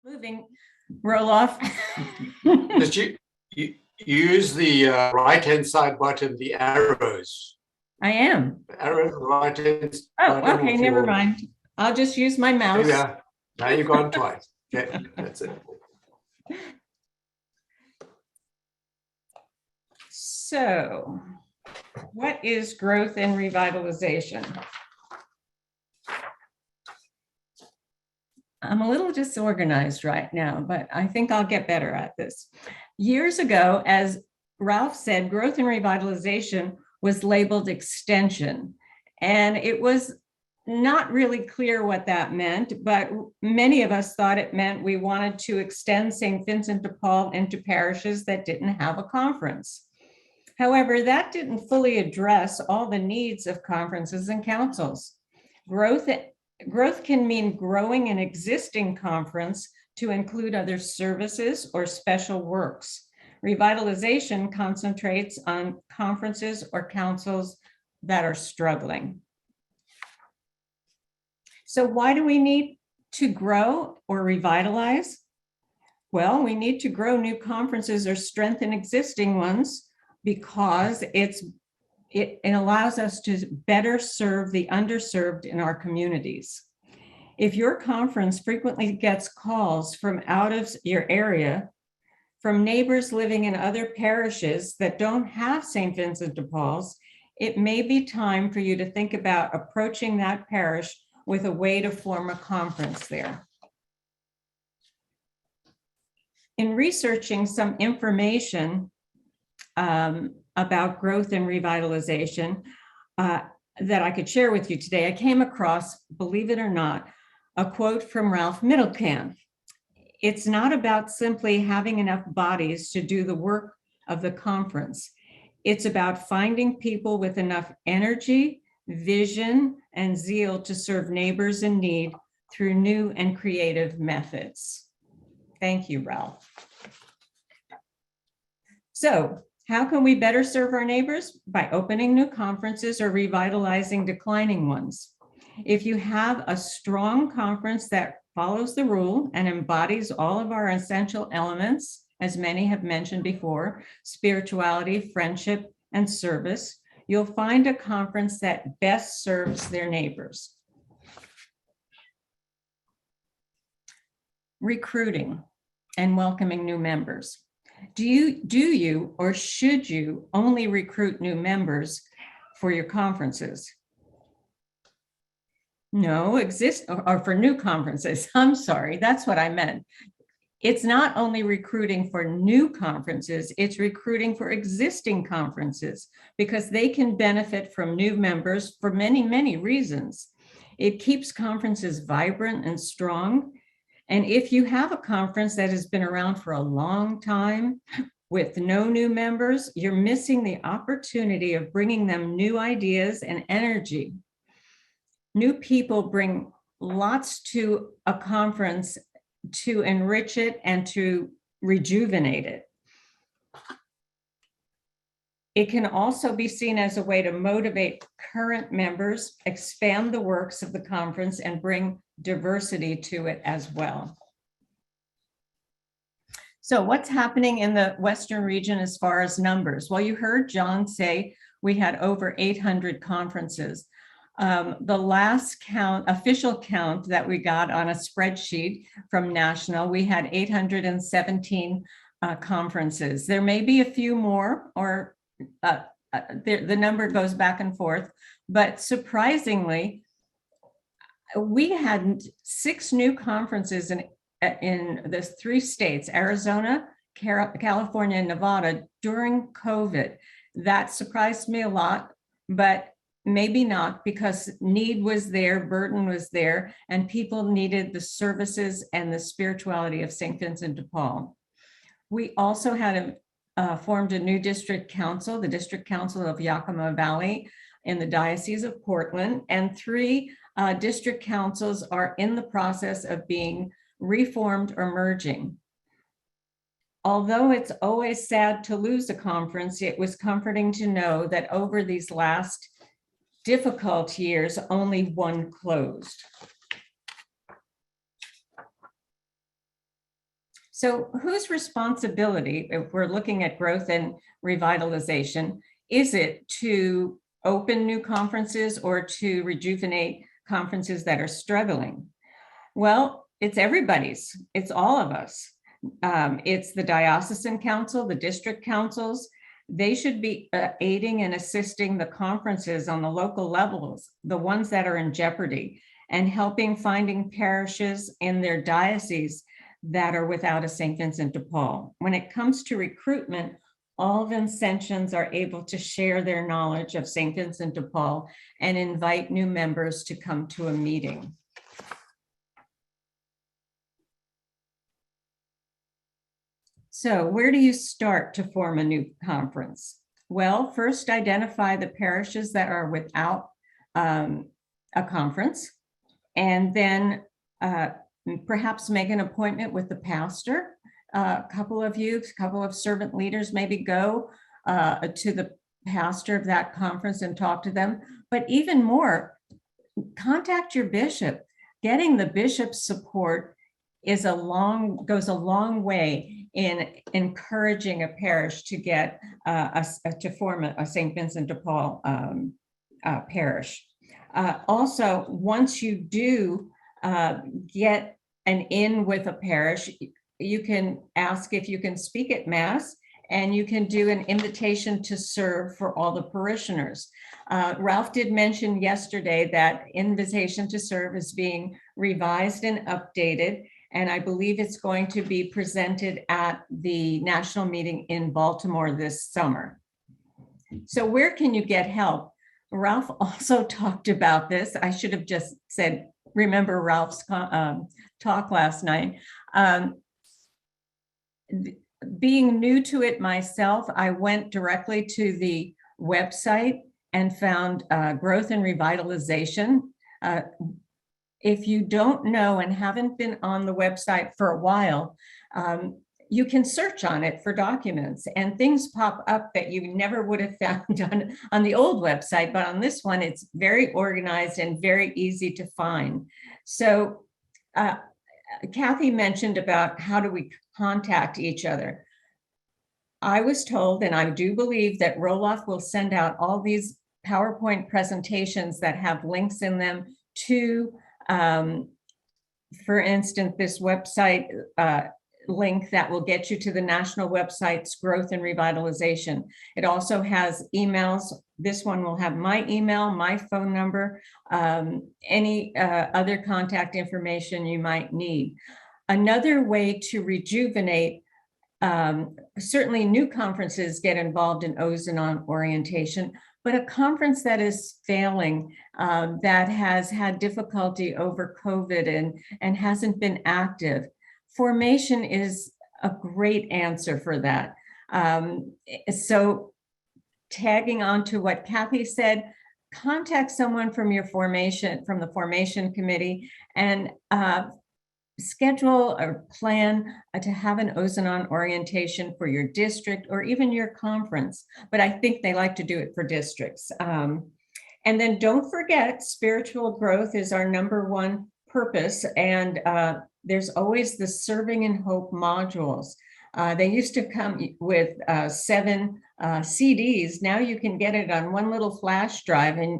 Moving, roll off. Did you use the right-hand side button, the arrows? I am. Arrow right-hand. Oh, okay, never mind. I'll just use my mouse. Yeah, now you've gone twice. Okay, that's it. So, what is growth and revitalization? I'm a little disorganized right now, but I think I'll get better at this. Years ago, as Ralph said, growth and revitalization was labeled extension, and it was not really clear what that meant, but many of us thought it meant we wanted to extend St. Vincent de Paul into parishes that didn't have a conference. However, that didn't fully address all the needs of conferences and councils. Growth can mean growing an existing conference to include other services or special works. Revitalization concentrates on conferences or councils that are struggling. So why do we need to grow or revitalize? Well, we need to grow new conferences or strengthen existing ones because it allows us to better serve the underserved in our communities. If your conference frequently gets calls from out of your area, from neighbors living in other parishes that don't have St. Vincent de Paul's, it may be time for you to think about approaching that parish with a way to form a conference there. In researching some information about growth and revitalization that I could share with you today, I came across, believe it or not, a quote from Ralph Middlecamp. It's not about simply having enough bodies to do the work of the conference. It's about finding people with enough energy, vision, and zeal to serve neighbors in need through new and creative methods. Thank you, Ralph. So, how can we better serve our neighbors? By opening new conferences or revitalizing declining ones. If you have a strong conference that follows the rule and embodies all of our essential elements, as many have mentioned before, spirituality, friendship, and service, you'll find a conference that best serves their neighbors. Recruiting and welcoming new members. Do you or should you only recruit new members for your conferences? No, or for new conferences. I'm sorry, that's what I meant. It's not only recruiting for new conferences, it's recruiting for existing conferences because they can benefit from new members for many, many reasons. It keeps conferences vibrant and strong. And if you have a conference that has been around for a long time with no new members, you're missing the opportunity of bringing them new ideas and energy. New people bring lots to a conference to enrich it and to rejuvenate it. It can also be seen as a way to motivate current members, expand the works of the conference, and bring diversity to it as well. So what's happening in the Western region as far as numbers? Well, you heard John say we had over 800 conferences. The last official count that we got on a spreadsheet from National, we had 817 conferences. There may be a few more, or the number goes back and forth, but surprisingly, we had 6 new conferences in the 3 states, Arizona, California, and Nevada during COVID. That surprised me a lot, but maybe not, because need was there, burden was there, and people needed the services and the spirituality of St. Vincent de Paul. We also had formed a new district council, the District Council of Yakima Valley in the Diocese of Portland, and 3 district councils are in the process of being reformed or merging. Although it's always sad to lose a conference, it was comforting to know that over these last difficult years, only one closed. So whose responsibility, if we're looking at growth and revitalization, is it to open new conferences or to rejuvenate conferences that are struggling? Well, it's everybody's, it's all of us. It's the diocesan council, the district councils. They should be aiding and assisting the conferences on the local levels, the ones that are in jeopardy, and helping finding parishes in their diocese that are without a St. Vincent de Paul. When it comes to recruitment, all Vincentians are able to share their knowledge of St. Vincent de Paul and invite new members to come to a meeting. So where do you start to form a new conference? Well, first identify the parishes that are without a conference, and then perhaps make an appointment with the pastor. A couple of servant leaders maybe go to the pastor of that conference and talk to them. But even more, contact your bishop. Getting the bishop's support goes a long way in encouraging a parish to get to form a St. Vincent de Paul parish. Also, once you do get an in with a parish, you can ask if you can speak at Mass, and you can do an invitation to serve for all the parishioners. Ralph did mention yesterday that invitation to serve is being revised and updated, and I believe it's going to be presented at the national meeting in Baltimore this summer. So where can you get help? Ralph also talked about this. I should have just said, remember Ralph's talk last night. Being new to it myself, I went directly to the website and found Growth and Revitalization. If you don't know and haven't been on the website for a while, you can search on it for documents, and things pop up that you never would have found on the old website, but on this one, it's very organized and very easy to find. So Kathy mentioned about how do we contact each other. I was told, and I do believe, that Roloff will send out all these PowerPoint presentations that have links in them to, for instance, this website link that will get you to the national website's Growth and Revitalization. It also has emails. This one will have my email, my phone number, any other contact information you might need. Another way to rejuvenate, certainly new conferences get involved in Ozanon orientation, but a conference that is failing, that has had difficulty over COVID and hasn't been active, formation is a great answer for that. So tagging on to what Kathy said, contact someone from the formation committee, and schedule or plan to have an Ozanon orientation for your district or even your conference. But I think they like to do it for districts. And then don't forget, spiritual growth is our #1 purpose. And there's always the Serving in Hope modules. They used to come with 7 CDs. Now you can get it on one little flash drive and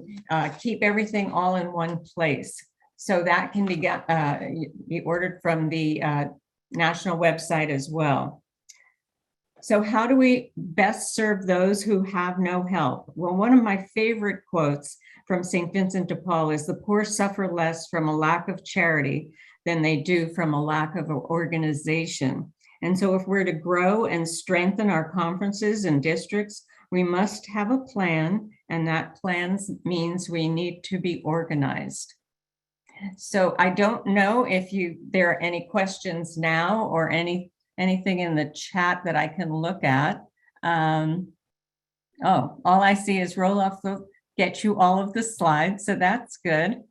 keep everything all in one place. So that can be ordered from the national website as well. So how do we best serve those who have no help? Well, one of my favorite quotes from St. Vincent de Paul is, "The poor suffer less from a lack of charity than they do from a lack of organization." And so if we're to grow and strengthen our conferences and districts, we must have a plan, and that plan means we need to be organized. So I don't know if there are any questions now or anything in the chat that I can look at. Oh, all I see is Roloff will get you all of the slides, so that's good.